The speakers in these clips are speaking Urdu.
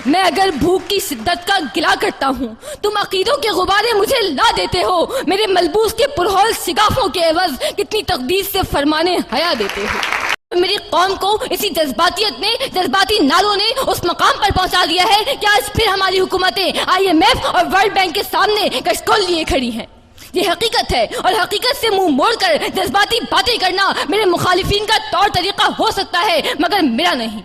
میں اگر بھوک کی شدت کا گلا کرتا ہوں، تم عقیدوں کے غبارے مجھے لا دیتے ہو، میرے ملبوس کے پرہول شگافوں کے عوض کتنی تقدیس سے فرمانے حیا دیتے ہو۔ میری قوم کو اسی جذباتیت نے، جذباتی نالوں نے اس مقام پر پہنچا دیا ہے کہ آج پھر ہماری حکومتیں IMF اور ورلڈ بینک کے سامنے کشکول لیے کھڑی ہیں۔ یہ حقیقت ہے، اور حقیقت سے منہ موڑ کر جذباتی باتیں کرنا میرے مخالفین کا طور طریقہ ہو سکتا ہے، مگر میرا نہیں۔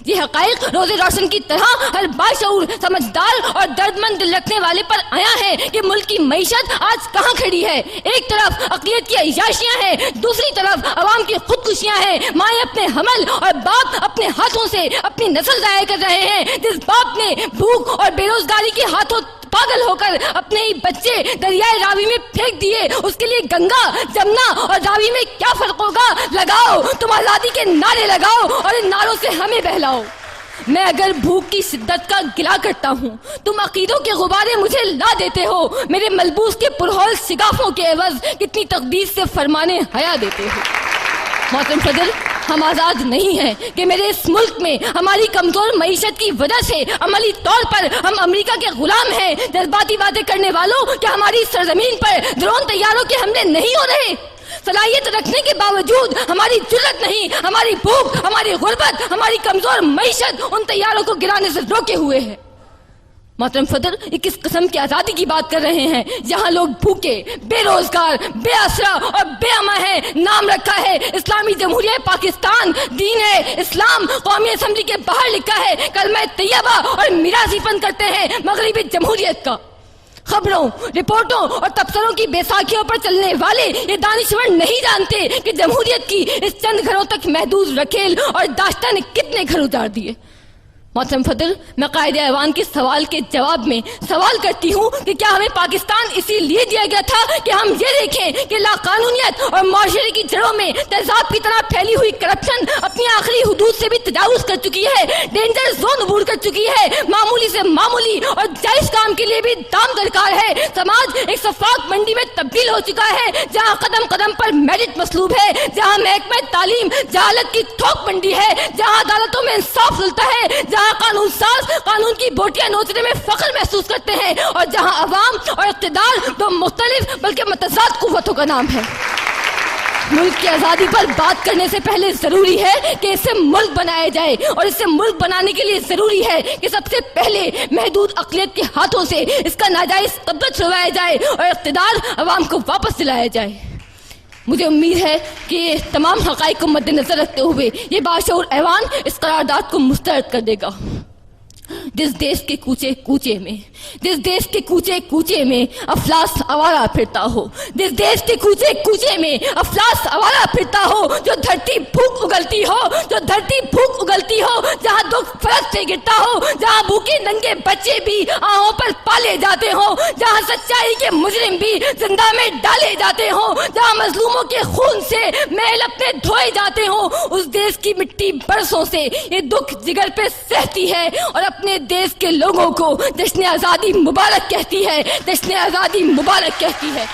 یہ حقائق روز روشن کی طرح ہر باشعور، سمجھدار اور درد مند دل رکھنے والے پر آیا ہے کہ ملک کی معیشت آج کہاں کھڑی ہے۔ ایک طرف عقلیت کی عیاشیاں ہیں، دوسری طرف عوام کی خودکشیاں ہیں۔ مائیں اپنے حمل اور باپ اپنے ہاتھوں سے اپنی نسل ضائع کر رہے ہیں۔ جس باپ نے بھوک اور بے روزگاری کے ہاتھوں پاگل ہو کر اپنے ہی بچے دریائے راوی میں پھینک دیے، اس کے لیے گنگا، جمنا اور راوی میں کیا فرق ہوگا؟ لگاؤ، تم آزادی کے نعرے لگاؤ اور ان نعروں سے ہمیں بہلاؤ۔ میں اگر بھوک کی شدت کا گلا کرتا ہوں، تم عقیدوں کے غبارے مجھے لا دیتے ہو، میرے ملبوس کے پرہول شگافوں کے عوض کتنی تقدیس سے فرمانے حیا دیتے ہو۔ محترم صدر، ہم آزاد نہیں ہیں کہ میرے اس ملک میں ہماری کمزور معیشت کی وجہ سے عملی طور پر ہم امریکہ کے غلام ہیں۔ جذباتی باتیں کرنے والوں، کیا ہماری سرزمین پر ڈرون طیاروں کے حملے نہیں ہو رہے؟ صلاحیت رکھنے کے باوجود ہماری جرت نہیں، ہماری بھوک، ہماری غربت، ہماری کمزور معیشت ان طیاروں کو گرانے سے روکے ہوئے ہے۔ محترم صدر، یہ کس قسم کی آزادی کی بات کر رہے ہیں؟ یہاں لوگ بھوکے، بے روزگار، بے آسرا اور بے اماں ہیں۔ نام رکھا ہے اسلامی جمہوریہ پاکستان، دین ہے اسلام، قومی اسمبلی کے باہر لکھا ہے کلمہ طیبہ اور میراثی پن کرتے ہیں مغربی جمہوریت کا۔ خبروں، رپورٹوں اور تبصروں کی بیساکھیوں پر چلنے والے یہ دانشور نہیں جانتے کہ جمہوریت کی اس چند گھروں تک محدود رکھیل اور داشتہ نے کتنے گھر اجاڑ دیے۔ محترم صدر، میں قائد ایوان کے سوال کے جواب میں سوال کرتی ہوں کہ کیا ہمیں پاکستان اسی لیے دیا گیا تھا کہ ہم یہ دیکھیں کہ لاقانونیت اور معاشرے کی جڑوں میں تیزاب کی طرح پھیلی ہوئی کرپشن اپنی آخری حدود سے بھی تجاوز کر چکی ہے، ڈینجر زون عبور کر چکی ہے، معمولی سے معمولی اور جائز کام کے لیے بھی دام درکار ہے۔ سماج ایک شفاف منڈی میں تبدیل ہو چکا ہے جہاں قدم قدم پر میرٹ مطلوب ہے، جہاں محکمہ تعلیم جہالت کی تھوک منڈی ہے، جہاں عدالتوں میں انصاف ملتا ہے، جہاں قانون ساز قانون کی بوٹیاں نوچنے میں فخر محسوس کرتے ہیں، اور جہاں عوام اور اقتدار دو مختلف بلکہ متضاد قوتوں کا نام ہے۔ ملک کی آزادی پر بات کرنے سے پہلے ضروری ہے کہ اسے ملک بنایا جائے، اور اسے ملک بنانے کے لیے ضروری ہے کہ سب سے پہلے محدود اقلیت کے ہاتھوں سے اس کا ناجائز قبضہ چھڑوایا جائے اور اقتدار عوام کو واپس دلایا جائے۔ مجھے امید ہے کہ تمام حقائق کو مد نظر رکھتے ہوئے یہ باشعور ایوان اس قرارداد کو مسترد کر دے گا۔ جس دیش کے کوچے کوچے میں، جس دیش کے کوچے کوچے میں افلاس آوارہ پھرتا ہو، جس دیش کے کوچے کوچے میں افلاس آوارہ پھرتا ہو، جو دھرتی بھوک اگلتی ہو، جو دھرتی بھوک اگلتی ہو، جہاں دکھ فرش سے گرتا ہو، جہاں بھوکے ننگے بچے بھی آہوں پر پالے جاتے ہوں، جہاں سچائی کے مجرم بھی زندہ میں ڈالے جاتے ہوں، جہاں مظلوموں کے خون سے محل اپنے دھوئے جاتے ہوں، اس دیش کی مٹی برسوں سے یہ دکھ جگر پہ سہتی ہے اور اپنے دیش کے لوگوں کو جشن آزادی مبارک کہتی ہے، جشن آزادی مبارک کہتی ہے۔